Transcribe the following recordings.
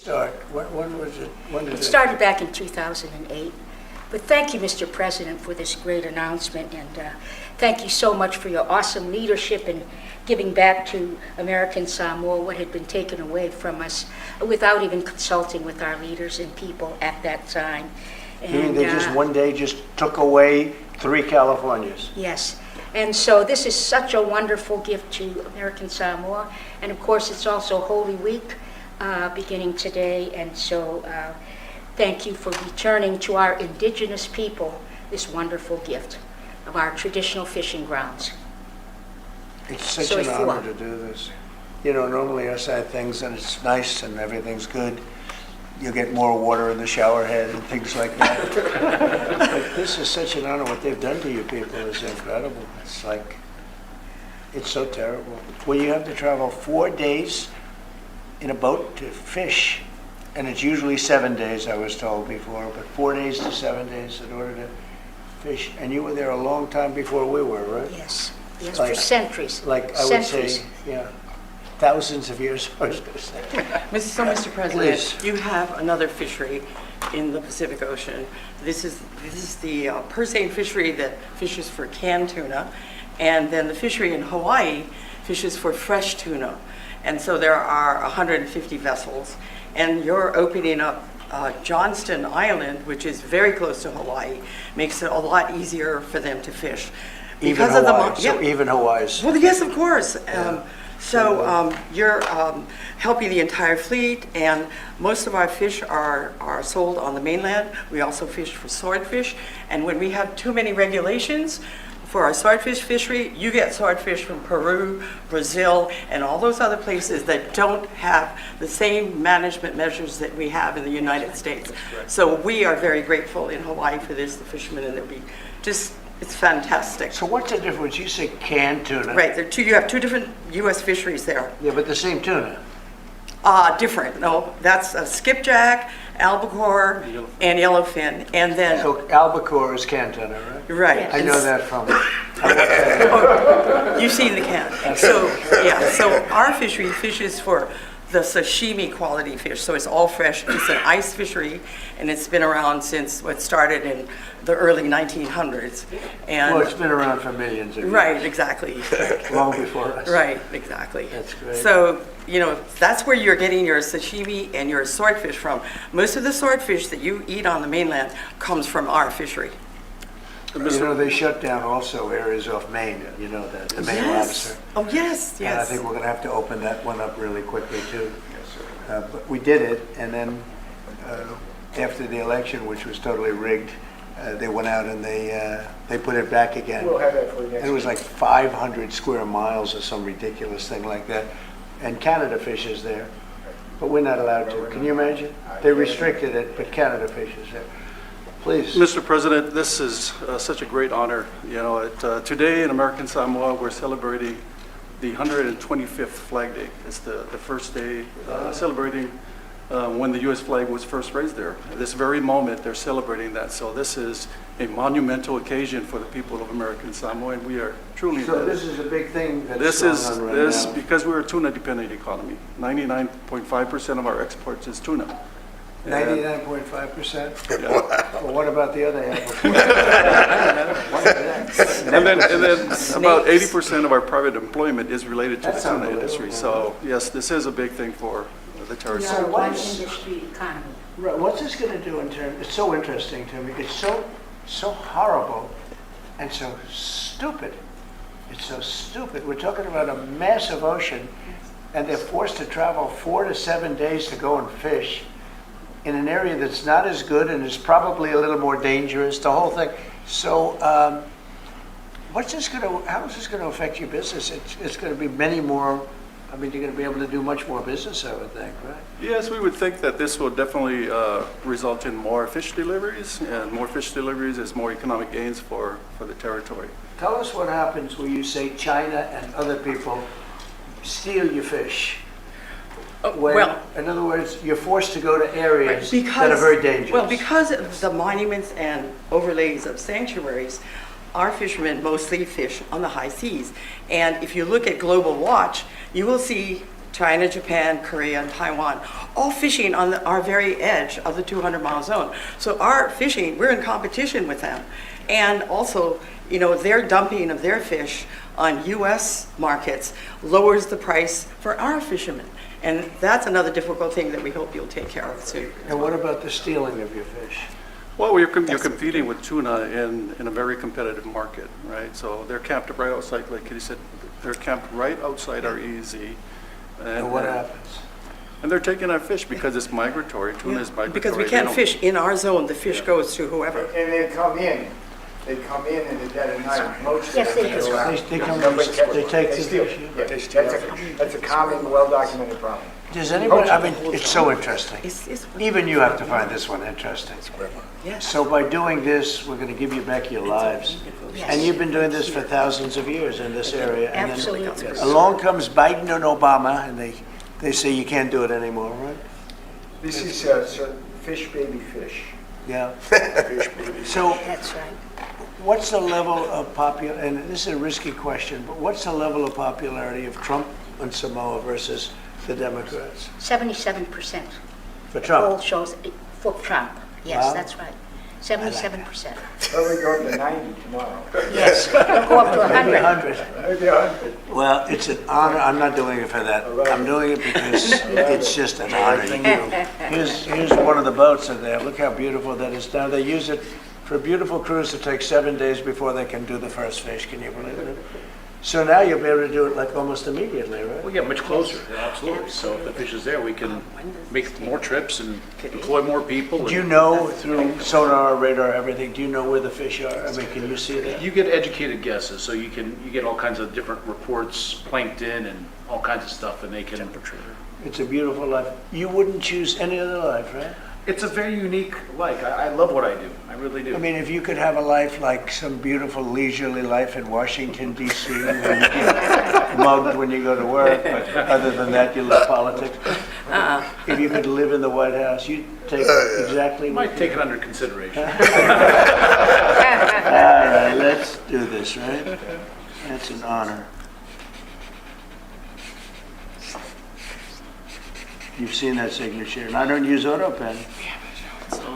Start? When was it? When did It started back in 2008. But thank you, Mr. President, for this great announcement, and thank you so much for your awesome leadership in giving back to American Samoa what had been taken away from us without even consulting with our leaders and people at that time. And, You mean they just one day just took away 3 Californias? Yes. And so this is such a wonderful gift to American Samoa. And of course, it's also Holy Week beginning today. And so thank you for returning to our indigenous people this wonderful gift of our traditional fishing grounds. It's such an honor to do this. You know, normally I say things and it's nice and everything's good. You get more water in the shower head and things like that. But this is such an honor. What they've done to you people is incredible. It's like, it's so terrible. When you have to travel 4 days in a boat to fish, and it's usually 7 days, I was told before, but 4 days to 7 days in order to fish. And you were there a long time before we were, right? Yes. Yes, Like- for centuries. Like I would Centuries. say, yeah, thousands of years, I was going to say. Mr. President, Please. you have another fishery in the Pacific Ocean. This is the Persane fishery that fishes for canned tuna, and then the fishery in Hawaii fishes for fresh tuna. And so there are 150 vessels, and you're opening up Johnston Island, which is very close to Hawaii, makes it a lot easier for them to fish. Even Hawaii, so even Hawaii's. Well, yes, of course. You're helping the entire fleet, and most of our fish are sold on the mainland. We also fish for swordfish, and when we have too many regulations for our swordfish fishery, you get swordfish from Peru, Brazil, and all those other places that don't have the same management measures that we have in the United States. So we are very grateful in Hawaii for this, the fishermen, and it's fantastic. So what's the difference? You say canned tuna. Right, you have 2 different U.S. fisheries there. Yeah, but the same tuna. Different. No, that's skipjack, albacore, and yellowfin, and then So albacore is canned tuna, right? right. I know that from. You've seen the can. So our fishery fishes for the sashimi quality fish. So it's all fresh. It's an ice fishery, and it's been around since what started in the early 1900s. And Well, it's been around for millions of years. right, exactly. Long before us. Right, exactly. That's great. So, that's where you're getting your sashimi and your swordfish from. Most of the swordfish that you eat on the mainland comes from our fishery. You know, they shut down also areas off Maine, you know, the Maine lobster. Oh, yes, And I yes. think we're going to have to open that one up really quickly, too. But we did it, and then after the election, which was totally rigged, they went out and they put it back again. We'll have that for you next And it was like 500 square miles or some ridiculous thing like that. And Canada fishes there, but we're not allowed to. Can you imagine? They restricted it, but Canada fishes there. Please. Mr. President, this is such a great honor. Today in American Samoa, we're celebrating the 125th Flag Day. It's the first day celebrating when the U.S. flag was first raised there. At this very moment, they're celebrating that. So this is a monumental occasion for the people of American Samoa, and we are truly. So this is a big thing that's This going is on right now. because we're a tuna-dependent economy. 99.5% of our exports is tuna. 99.5%? Yeah. Well, what about the other half? And then about 80% of our private employment is related to the That's tuna industry. unbelievable. So yes, this is a big thing for the We Tariffs. are a what one is- industry economy. Right, what's this going to do in terms, it's so interesting to me, it's so horrible and so stupid. It's so stupid. We're talking about a massive ocean, and they're forced to travel 4 to 7 days to go and fish in an area that's not as good and is probably a little more dangerous, the whole thing. So how is this going to affect your business? It's going to be many more, I mean, you're going to be able to do much more business, I would think, right? Yes, we would think that this will definitely result in more fish deliveries, and more fish deliveries is more economic gains for the territory. Tell us what happens when you say China and other people steal your fish. When, in other words, you're forced to go to areas that are very dangerous. Well, because of the monuments and overlays of sanctuaries, our fishermen mostly fish on the high seas. And if you look at Global Watch, you will see China, Japan, Korea, and Taiwan, all fishing on our very edge of the 200-mile zone. So our fishing, we're in competition with them. And also, their dumping of their fish on U.S. markets lowers the price for our fishermen. And that's another difficult thing that we hope you'll take care of soon. And what about the stealing of your fish? Well, you're competing with tuna in a very competitive market, right? So they're camped right outside, like Kitty said, they're camped right outside our EEZ. And what happens? And they're taking our fish because it's migratory. Tuna is migratory. Because we can't fish in our zone, the fish goes to whoever. And they come in in the dead of night. Most Yes, they of do. them They come, Nobody catches they them. take They the steal. fish. Yeah, that's a common, well-documented problem. Does anybody, I mean, it's so interesting. It's- Even you have to find this one interesting. Yes. So by doing this, we're going to give you back your lives. And you've been doing this for thousands of years in this area. And then Absolutely. along comes Biden and Obama, and they say you can't do it anymore, right? This is fish baby fish. Yeah. So That's right. what's the level of and this is a risky question, but what's the level of popularity of Trump and Samoa versus the Democrats? 77%. For Poll Trump? shows for Trump. Yes, Wow. that's right. 77%. Probably go to 90 tomorrow. Yes, it'll go up to 100. 100. Maybe 100. Well, it's an honor. I'm not doing it for that. I'm doing it because it's just an honor. Here's one of the boats in there. Look how beautiful that is down. They use it for a beautiful cruise that takes 7 days before they can do the first fish. Can you believe it? So now you'll be able to do it like almost immediately, right? We get much closer, absolutely. So if the fish is there, we can make more trips and employ more people. Do you know through sonar, radar, everything, do you know where the fish are? I mean, can you see that? You get educated guesses, so you get all kinds of different reports, plankton and all kinds of stuff, and they can. It's a beautiful life. You wouldn't choose any other life, right? It's a very unique life. I love what I do. I really do. I mean, if you could have a life like some beautiful leisurely life in Washington, D.C., where you get mugged when you go to work, but other than that, you love politics. If you could live in the White House, you'd take exactly You what might take it under consideration. All right, let's do this, right? That's an honor. You've seen that signature, and I don't use auto pen.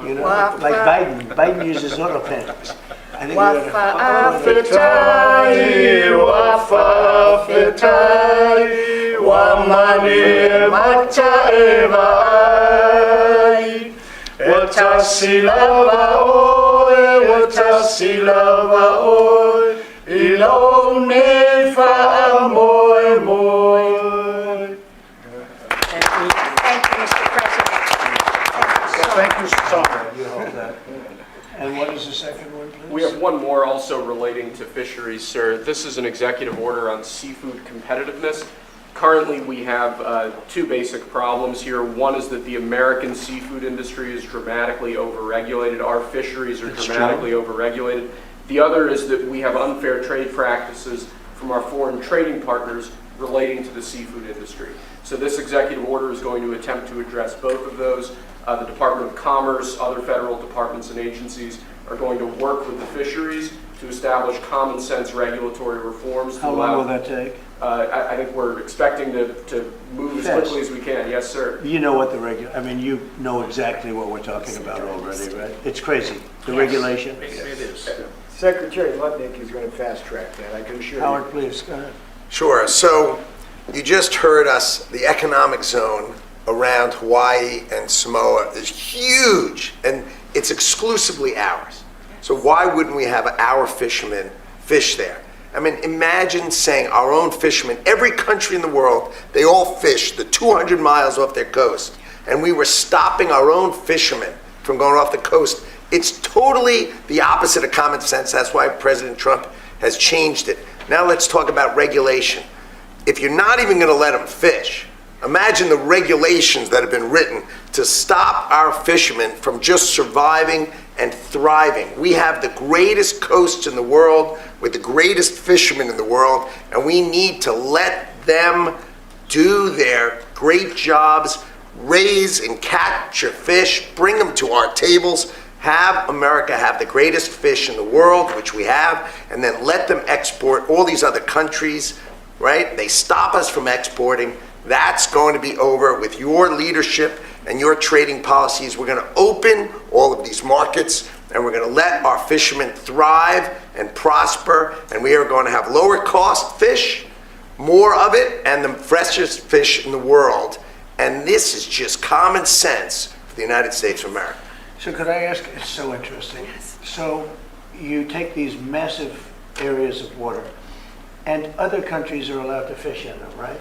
You know, Wafa. like Biden. Biden uses auto pen. I think we Wafa ought Afritai, Wafa Afritai, Wamani Mata Evai, Watasilava Oi, Watasilava Oi, Ilone Fa Amoy Moy. Thank you, Mr. President. Thank you so much. you hold that. And what is the second one, please? We have one more also relating to fisheries, sir. This is an executive order on seafood competitiveness. Currently, we have two basic problems here. One is that the American seafood industry is dramatically overregulated. Our fisheries are dramatically overregulated. The other is that we have unfair trade practices from our foreign trading partners relating to the seafood industry. So this executive order is going to attempt to address both of those. The Department of Commerce, other federal departments and agencies are going to work with the fisheries to establish common sense regulatory reforms. How long will that take? I think we're expecting to move as quickly as we can. Yes, sir. You know what you know exactly what we're talking about already, right? It's crazy. The regulation. It is. Secretary Lutnick is going to fast track that, I can assure you. Howard, please, go ahead. Sure. So you just heard us, the economic zone around Hawaii and Samoa is huge, and it's exclusively ours. So why wouldn't we have our fishermen fish there? I mean, imagine saying our own fishermen, every country in the world, they all fish the 200 miles off their coast, and we were stopping our own fishermen from going off the coast. It's totally the opposite of common sense. That's why President Trump has changed it. Now let's talk about regulation. If you're not even going to let them fish, imagine the regulations that have been written to stop our fishermen from just surviving and thriving. We have the greatest coasts in the world with the greatest fishermen in the world, and we need to let them do their great jobs, raise and capture fish, bring them to our tables, have America have the greatest fish in the world, which we have, and then let them export all these other countries, right? They stop us from exporting. That's going to be over with your leadership and your trading policies. We're going to open all of these markets, and we're going to let our fishermen thrive and prosper, and we are going to have lower cost fish, more of it, and the freshest fish in the world. And this is just common sense for the United States of America. So could I ask, it's so interesting. So you take these massive areas of water, and other countries are allowed to fish in them, right?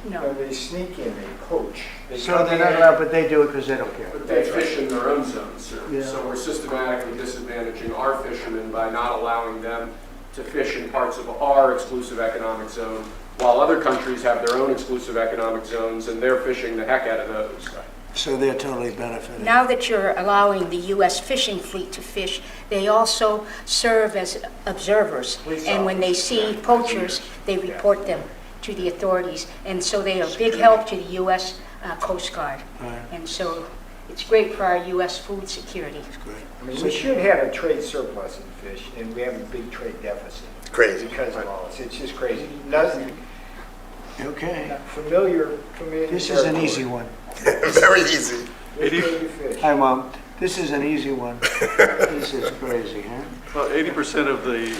No. They sneak in, they poach. They So come they're not in, allowed, but they do it because they don't care. But they fish in their own zones, sir. Yeah. So we're systematically disadvantaging our fishermen by not allowing them to fish in parts of our exclusive economic zone, while other countries have their own exclusive economic zones, and they're fishing the heck out of those. So they're totally benefiting. Now that you're allowing the U.S. fishing fleet to fish, they also serve as observers. And when they see poachers, they report them to the authorities. And so they are a big help to the U.S. Coast Guard. Right. And so it's great for our U.S. food security. Great. I mean, we should have a trade surplus in fish, and we have a big trade deficit. Crazy. Because of all this. It's just crazy. Nothing Okay. familiar. This is an easy one. Very easy. Fish. Hi, Mom. This is an easy one. This is crazy, huh? Well, 80% of the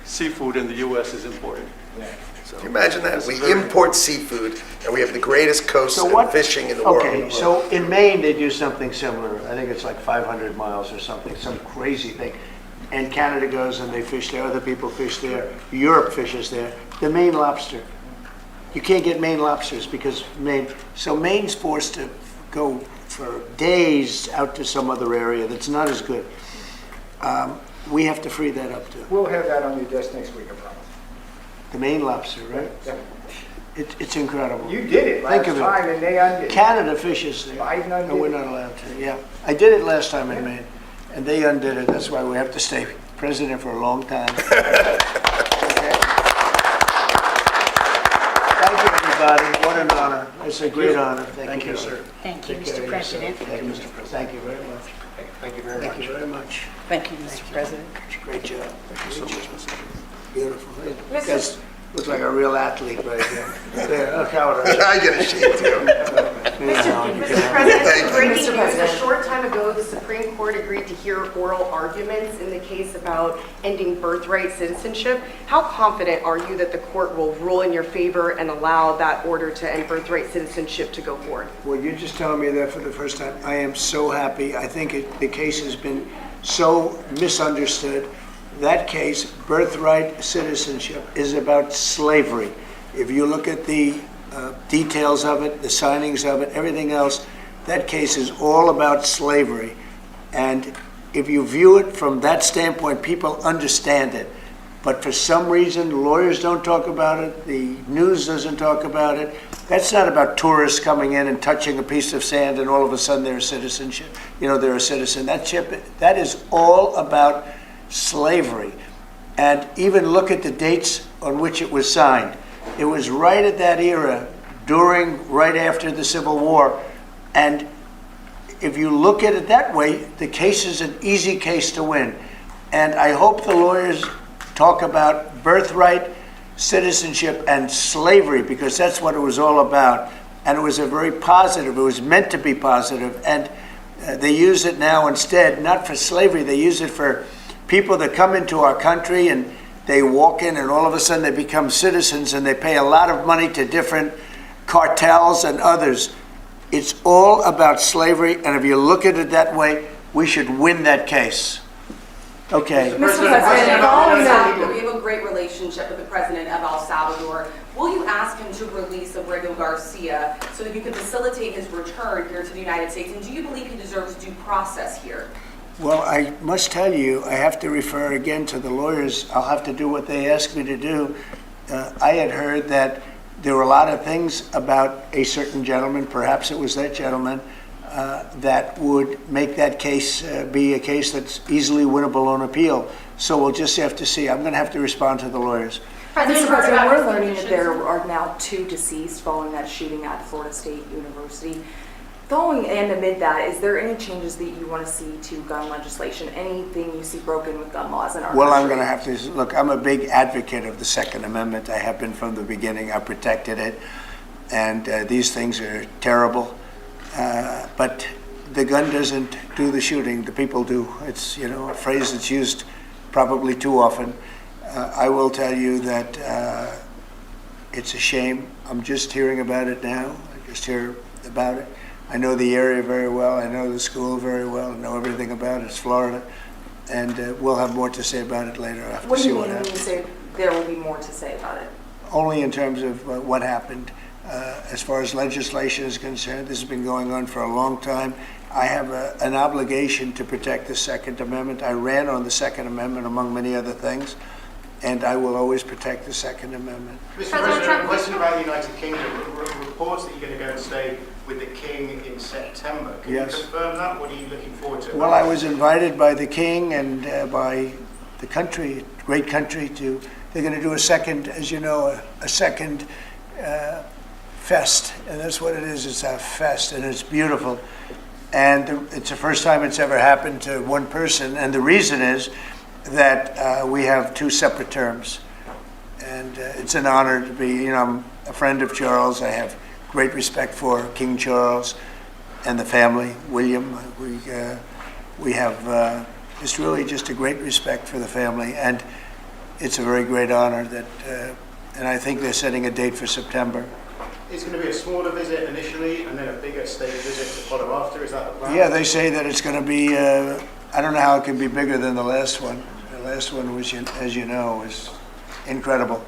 seafood in the U.S. is imported. Yeah. So Can you imagine that? this We is very- import seafood, and we have the greatest coast So and what- fishing in the Okay, world. so in Maine, they do something similar. I think it's like 500 miles or something, some crazy thing. And Canada goes and they fish there, other people fish there, Europe fishes there. The Maine lobster. You can't get Maine lobsters because so Maine's forced to go for days out to some other area that's not as good. We have to free that up too. We'll have that on your desk next week, I promise. The Maine lobster, right? Yeah. It's incredible. You did it Think last of it. time, and they undid. Canada fishes there, Biden undid and we're it. not allowed to, yeah. I did it last time in Maine, and they undid it, that's why we have to stay president for a long time. Okay. Thank you, everybody, what an honor, it's a great honor, thank you, sir. Thank you, Take care Mr. of President. yourself. Thank you, Mr. President. Thank you very much. Thank you very Thank much. you very much. Thank you, Mr. President. Great job. Thank you so much. Beautiful. You guys look like a real athlete right here. There, look how it is. I get a shade too. Mr. President, Thank you. breaking Mr. news, a President. short time ago, the Supreme Court agreed to hear oral arguments in the case about ending birthright citizenship. How confident are you that the court will rule in your favor and allow that order to end birthright citizenship to go forward? Well, you're just telling me that for the first time. I am so happy. I think the case has been so misunderstood. That case, birthright citizenship, is about slavery. If you look at the details of it, the signings of it, everything else, that case is all about slavery. And if you view it from that standpoint, people understand it. But for some reason, lawyers don't talk about it, the news doesn't talk about it. That's not about tourists coming in and touching a piece of sand and all of a sudden they're a citizenship. They're a citizen. That is all about slavery. And even look at the dates on which it was signed. It was right at that era, right after the Civil War. And if you look at it that way, the case is an easy case to win. And I hope the lawyers talk about birthright, citizenship, and slavery, because that's what it was all about. And it was it was meant to be positive. And they use it now instead, not for slavery, they use it for people that come into our country and they walk in and all of a sudden they become citizens and they pay a lot of money to different cartels and others. It's all about slavery, and if you look at it that way, we should win that case. Okay. Mr. President, El Salvador, we have a great relationship with the president of El Salvador. Will you ask him to release Abrego Garcia so that you can facilitate his return here to the United States? And do you believe he deserves due process here? Well, I must tell you, I have to refer again to the lawyers. I'll have to do what they ask me to do. I had heard that there were a lot of things about a certain gentleman, perhaps it was that gentleman, that would make that case be a case that's easily winnable on appeal. So we'll just have to see. I'm going to have to respond to the lawyers. Mr. President, we're learning that there are now 2 deceased following that shooting at Florida State University. Following and amid that, is there any changes that you want to see to gun legislation? Anything you see broken with gun laws in our Well, I'm country? going to have to, look, I'm a big advocate of the Second Amendment. I have been from the beginning. I protected it. and these things are terrible. But the gun doesn't do the shooting, the people do. It's, a phrase that's used probably too often. I will tell you that it's a shame. I'm just hearing about it now. I just hear about it. I know the area very well. I know the school very well. I know everything about it. It's Florida. And we'll have more to say about it later. I'll have What to do see you what mean when happens. you say there will be more to say about it? Only in terms of what happened. As far as legislation is concerned, this has been going on for a long time. I have an obligation to protect the Second Amendment. I ran on the Second Amendment, among many other things, and I will always protect the Second Amendment. Mr. President, a question about the United Kingdom. Reports that you're going to go and stay with the King in September. Can Yes. you confirm that? What are you looking forward to? Well, I was invited by the King and by the country, great country, they're going to do a second, as you know, a second fest. And that's what it is. It's a fest, and it's beautiful. And it's the first time it's ever happened to one person. And the reason is that we have two separate terms. And it's an honor to be, I'm a friend of Charles. I have great respect for King Charles and the family, William. We have just really just a great respect for the family. And it's a very great honor that, and I think they're setting a date for September. It's going to be a smaller visit initially and then a bigger state visit to follow after. Is that the plan? Yeah, they say that it's going to be, I don't know how it can be bigger than the last one. The last one was, as you know, was incredible.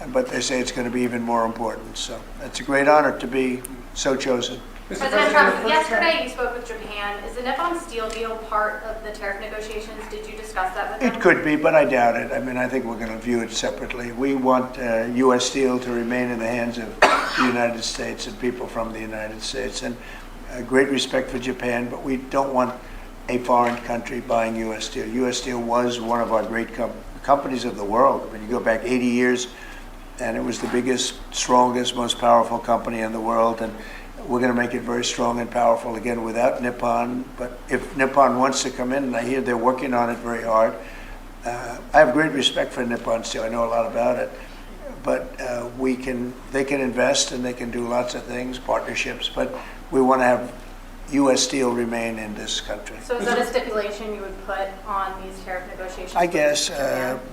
But they say it's going to be even more important. So it's a great honor to be so chosen. President Trump, yesterday you spoke with Japan. Is the Nippon Steel deal part of the tariff negotiations? Did you discuss that with them? It could be, but I doubt it. I mean, I think we're going to view it separately. We want U.S. steel to remain in the hands of the United States and people from the United States. And great respect for Japan, but we don't want a foreign country buying U.S. steel. U.S. Steel was one of our great companies of the world. When you go back 80 years, and it was the biggest, strongest, most powerful company in the world. And we're going to make it very strong and powerful again without Nippon. But if Nippon wants to come in, and I hear they're working on it very hard, I have great respect for Nippon Steel. I know a lot about it. But they can invest and they can do lots of things, partnerships. But we want to have U.S. Steel remain in this country. So is that a stipulation you would put on these tariff negotiations? I guess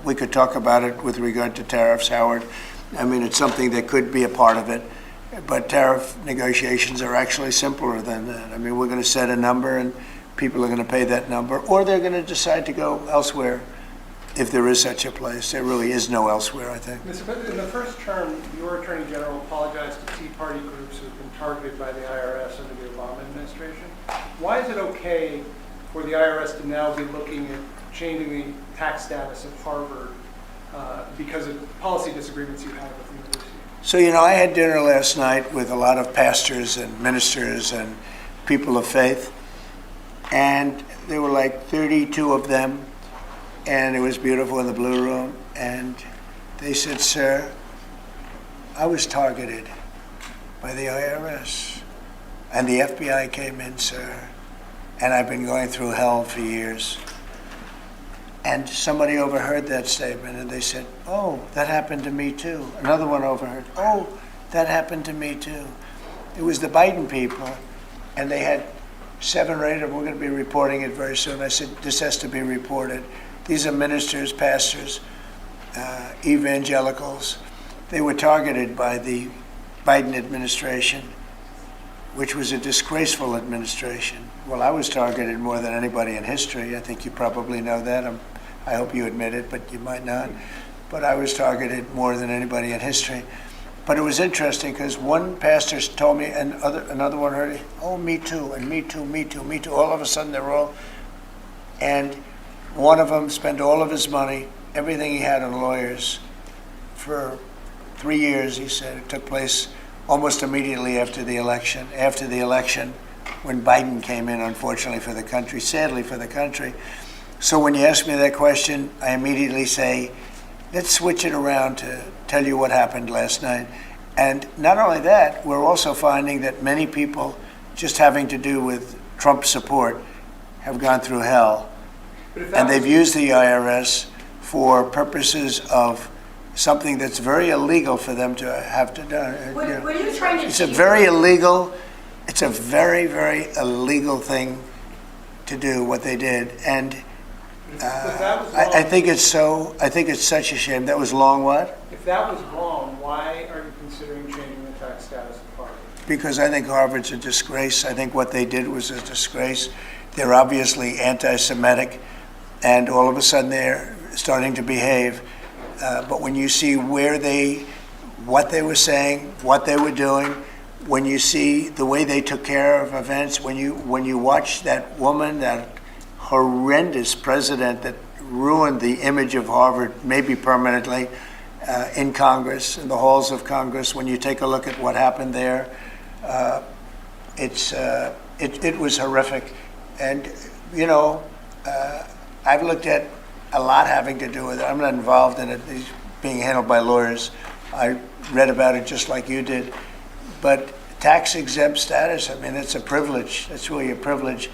we could talk about it with regard to tariffs, Howard. I mean, it's something that could be a part of it. But tariff negotiations are actually simpler than that. I mean, we're going to set a number and people are going to pay that number, or they're going to decide to go elsewhere if there is such a place. There really is no elsewhere, I think. Mr. President, in the first term, your Attorney General apologized to Tea Party groups who have been targeted by the IRS under the Obama administration. Why is it okay for the IRS to now be looking at changing the tax status of Harvard because of policy disagreements you have with the university? So, I had dinner last night with a lot of pastors and ministers and people of faith, and there were like 32 of them, and it was beautiful in the Blue Room, and they said, "Sir, I was targeted by the IRS, and the FBI came in, sir, and I've been going through hell for years." And somebody overheard that statement, and they said, "Oh, that happened to me too." Another one overheard, "Oh, that happened to me too." It was the Biden people, and they had 7 or 8 of them. We're going to be reporting it very soon. I said, this has to be reported. These are ministers, pastors, evangelicals. They were targeted by the Biden administration, which was a disgraceful administration. Well, I was targeted more than anybody in history. I think you probably know that. I hope you admit it, but you might not. But I was targeted more than anybody in history. But it was interesting because one pastor told me, and another one heard it, "Oh, me too, and me too, me too, me too." All of a sudden, they're all, and one of them spent all of his money, everything he had on lawyers, for 3 years, he said. It took place almost immediately after the election. After the election, when Biden came in, unfortunately for the country, sadly for the country. So when you ask me that question, I immediately say, let's switch it around to tell you what happened last night. And not only that, we're also finding that many people just having to do with Trump support have gone through hell. And they've used the IRS for purposes of something that's very illegal for them to have to do. What You know. are you trying to It's a achieve? very illegal, it's a very, very illegal thing to do, what they did. And But that was I wrong. think it's such a shame. That was long what? If that was wrong, why are you considering changing the tax status of Harvard? Because I think Harvard's a disgrace. I think what they did was a disgrace. They're obviously anti-Semitic, and all of a sudden they're starting to behave. But when you see what they were saying, what they were doing, when you see the way they took care of events, when you watch that woman, that horrendous president that ruined the image of Harvard, maybe permanently, in Congress, in the halls of Congress, when you take a look at what happened there, it was horrific. And, you know, I've looked at a lot having to do with it. I'm not involved in it. It's being handled by lawyers. I read about it just like you did. But tax exempt status, I mean, it's a privilege. It's really a privilege.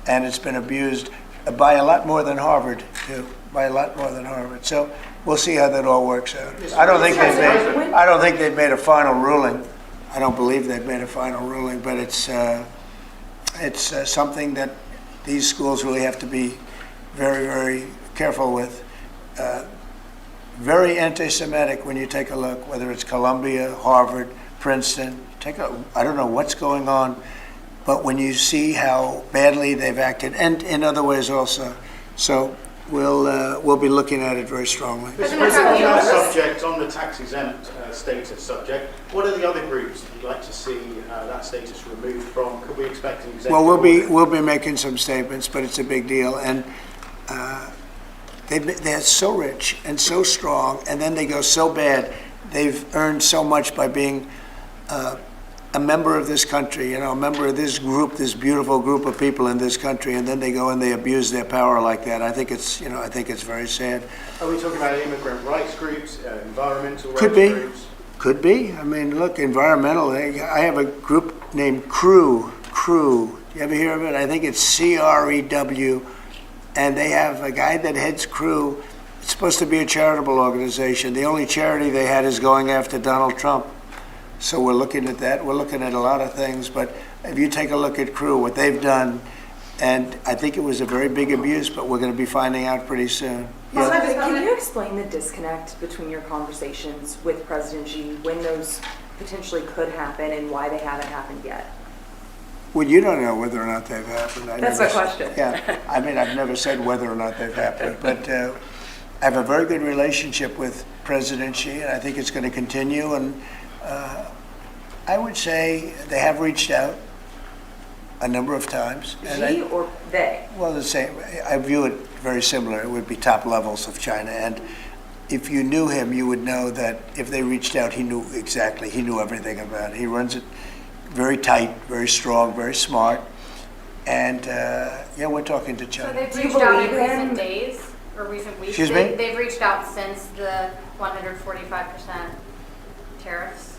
And it's been abused by a lot more than Harvard, too. By a lot more than Harvard. So we'll see how that all works out. I don't think they've made a final ruling. I don't believe they've made a final ruling, but it's something that these schools really have to be very, very careful with. Very anti-Semitic when you take a look, whether it's Columbia, Harvard, Princeton. I don't know what's going on, but when you see how badly they've acted, and in other ways also. So we'll be looking at it very strongly. Mr. President, on that subject, on the tax exempt status subject, what are the other groups that you'd like to see that status removed from? Could we expect an executive Well, order? we'll be making some statements, but it's a big deal. And they're so rich and so strong, and then they go so bad. They've earned so much by being a member of this country, a member of this group, this beautiful group of people in this country, and then they go and they abuse their power like that. I think it's very sad. Are we talking about immigrant rights groups, environmental rights Could be. groups? Could be. I mean, look, environmental. I have a group named CREW. CREW. You ever hear of it? I think it's CREW. And they have a guy that heads CREW. It's supposed to be a charitable organization. The only charity they had is going after Donald Trump. So we're looking at that. We're looking at a lot of things. But if you take a look at CREW, what they've done, and I think it was a very big abuse, but we're going to be finding out pretty soon. Can you explain the disconnect between your conversations with President Xi, when those potentially could happen, and why they haven't happened yet? Well, you don't know whether or not they've happened. That's my question. Yeah, I mean, I've never said whether or not they've happened, but I have a very good relationship with President Xi, and I think it's going to continue. And I would say they have reached out a number of times. Xi or they? Well, the same. I view it very similar. It would be top levels of China. And if you knew him, you would know that if they reached out, he knew exactly. He knew everything about it. He runs it very tight, very strong, very smart. And yeah, we're talking to So China. they've Do you reached out in believe him? recent days or recent weeks? Excuse me? They've reached out since the 145% tariffs.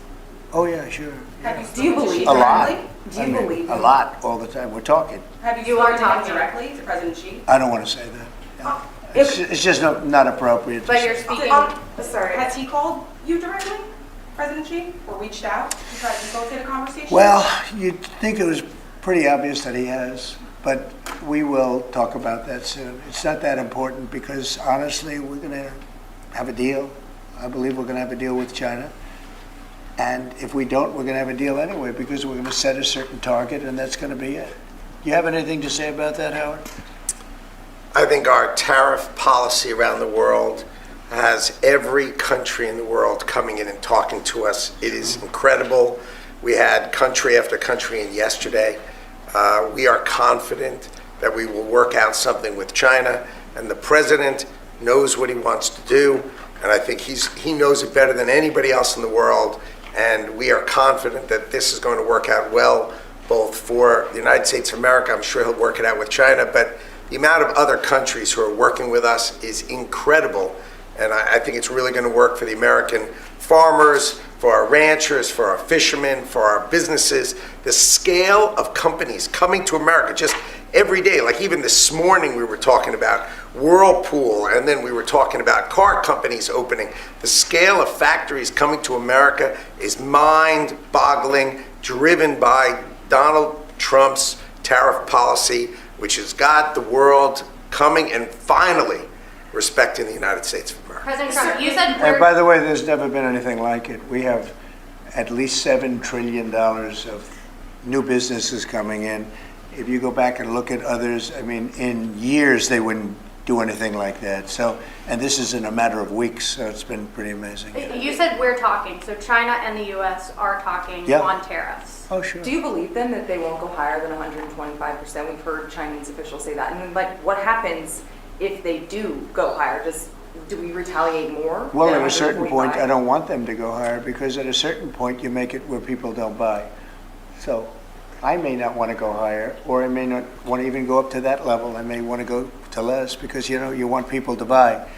Oh yeah, sure. Do you believe A lot. directly? Do you I mean, believe a him? lot all the time. We're talking. Have You are spoken to him talking. directly to President Xi? I don't want to say that. Yeah. It's just not appropriate. to But say. you're speaking. Sorry. Has he called you directly, President Xi, or reached out to try to facilitate a conversation? Well, you'd think it was pretty obvious that he has, but we will talk about that soon. It's not that important because honestly, we're going to have a deal. I believe we're going to have a deal with China. And if we don't, we're going to have a deal anyway because we're going to set a certain target and that's going to be it. You have anything to say about that, Howard? I think our tariff policy around the world has every country in the world coming in and talking to us. It is incredible. We had country after country in yesterday. We are confident that we will work out something with China, and the president knows what he wants to do, and I think he knows it better than anybody else in the world, and we are confident that this is going to work out well, both for the United States of America. I'm sure he'll work it out with China, but the amount of other countries who are working with us is incredible, and I think it's really going to work for the American farmers, for our ranchers, for our fishermen, for our businesses. The scale of companies coming to America, just every day. Like even this morning we were talking about Whirlpool, and then we were talking about car companies opening. The scale of factories coming to America is mind-boggling, driven by Donald Trump's tariff policy, which has got the world coming and finally respecting the United States of America. President Trump, you said And by the way, there's never been anything like it. We have at least $7 trillion of new businesses coming in. If you go back and look at others, I mean, in years they wouldn't do anything like that. So, and this is in a matter of weeks, so it's been pretty amazing. You said we're talking, so China and the U.S. are talking Yeah. on tariffs. Oh, sure. Do you believe then that they won't go higher than 125%? We've heard Chinese officials say that. And then, like, what happens if they do go higher? Do we retaliate more? Well, than at a certain point, 125? I don't want them to go higher, because at a certain point, you make it where people don't buy. So I may not want to go higher, or I may not want to even go up to that level. I may want to go to less, because, you know, you want people to buy.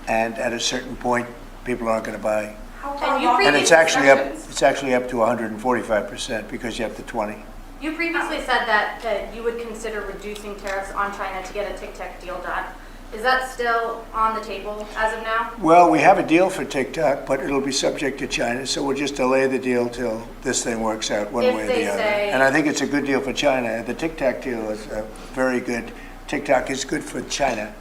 And at a certain point, people aren't going to buy. And you And previously it's actually up to 145%, because you have the 20. You previously said that you would consider reducing tariffs on China to get a tic-tac deal done. Is that still on the table as of now? Well, we have a deal for TikTok, but it'll be subject to China, so we'll just delay the deal till this thing works out one If way or they the other. say- And I think it's a good deal for China. The TikTok deal is very good. TikTok is good for China,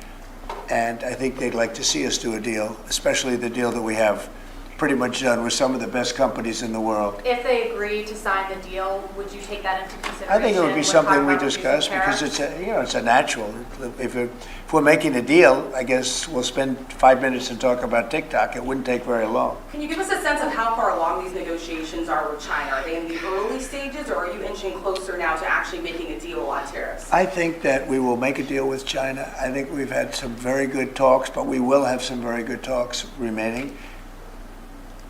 and I think they'd like to see us do a deal, especially the deal that we have pretty much done with some of the best companies in the world. If they agree to sign the deal, would you take that into consideration? I think it would be when something talking we about reducing discuss, because tariffs? it's a natural. If we're making a deal, I guess we'll spend 5 minutes and talk about TikTok. It wouldn't take very long. Can you give us a sense of how far along these negotiations are with China? Are they in the early stages, or are you inching closer now to actually making a deal on tariffs? I think that we will make a deal with China. I think we've had some very good talks, but we will have some very good talks remaining.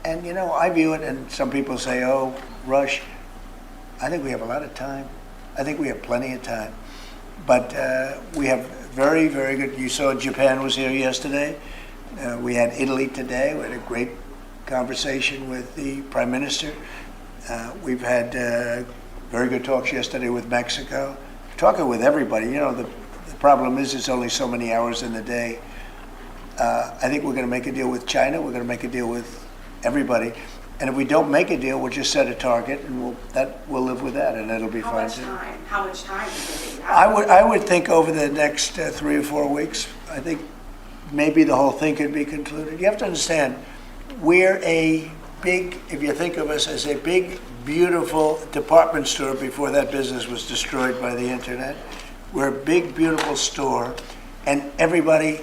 And, you know, I view it, and some people say, oh, rush. I think we have a lot of time. I think we have plenty of time. But we have very, very good, you saw Japan was here yesterday. We had Italy today. We had a great conversation with the Prime Minister. We've had very good talks yesterday with Mexico. Talking with everybody. You know, the problem is it's only so many hours in the day. I think we're going to make a deal with China. We're going to make a deal with everybody. And if we don't make a deal, we'll just set a target, and we'll live with that, and it'll be fine too. How much time do you think you have? I would think over the next 3 or 4 weeks, I think maybe the whole thing could be concluded. You have to understand, we're a big, if you think of us as a big, beautiful department store before that business was destroyed by the internet. We're a big, beautiful store, and everybody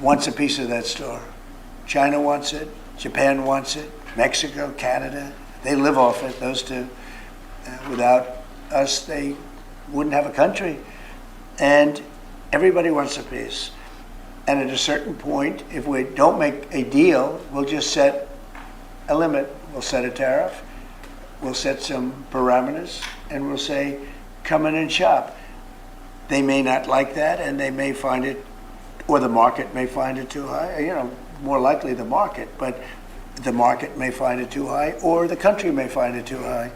wants a piece of that store. China wants it, Japan wants it, Mexico, Canada, they live off it, those two. Without us, they wouldn't have a country. And everybody wants a piece. And at a certain point, if we don't make a deal, we'll just set a limit. We'll set a tariff, we'll set some parameters, and we'll say, come in and shop. They may not like that, and they may find it, or the market may find it too high, you know, more likely the market, but the market may find it too high, or the country may find it too high.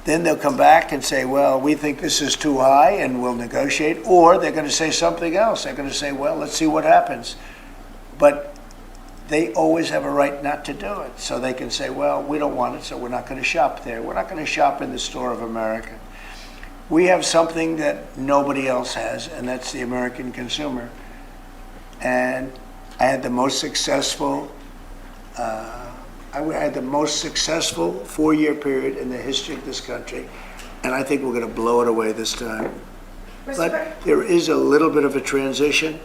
Then they'll come back and say, well, we think this is too high, and we'll negotiate, or they're going to say something else. They're going to say, well, let's see what happens. But they always have a right not to do it. So they can say, well, we don't want it, so we're not going to shop there. We're not going to shop in the store of America. We have something that nobody else has, and that's the American consumer. And I had the most successful 4-year period in the history of this country, and I think we're going to blow it away this time. But there is a little bit of a transition,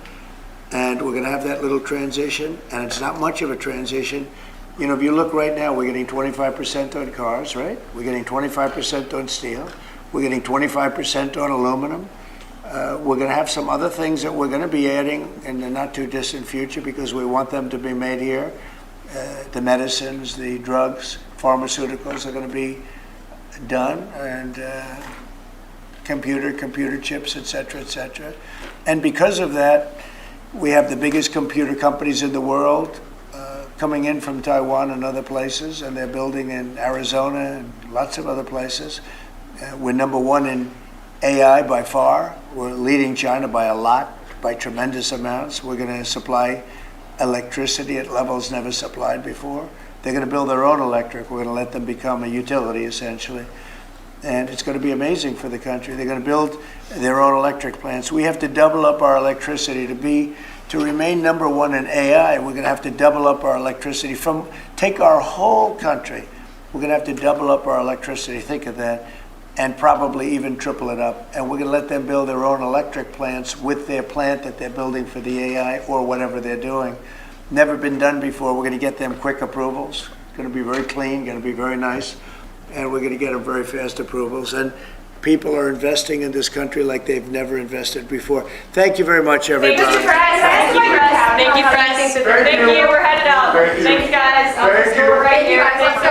and we're going to have that little transition, and it's not much of a transition. You know, if you look right now, we're getting 25% on cars, right? We're getting 25% on steel. We're getting 25% on aluminum. We're going to have some other things that we're going to be adding in the not too distant future because we want them to be made here. The medicines, the drugs, pharmaceuticals are going to be done, and computer chips, et cetera, et cetera. And because of that, we have the biggest computer companies in the world coming in from Taiwan and other places, and they're building in Arizona and lots of other places. We're number one in AI by far. We're leading China by a lot, by tremendous amounts. We're going to supply electricity at levels never supplied before. They're going to build their own electric. We're going to let them become a utility, essentially. And it's going to be amazing for the country. They're going to build their own electric plants. We have to double up our electricity to remain number one in AI. We're going to have to double up our electricity take our whole country. We're going to have to double up our electricity. Think of that. And probably even triple it up. And we're going to let them build their own electric plants with their plant that they're building for the AI or whatever they're doing. Never been done before. We're going to get them quick approvals. It's going to be very clean, going to be very nice. And we're going to get them very fast approvals. And people are investing in this country like they've never invested before. Thank you very much, everybody. Thank you, Fred. Thank you, Fred. Thank you, Fred. Thank you. We're headed out. Thank you, guys. We're right here. Thanks,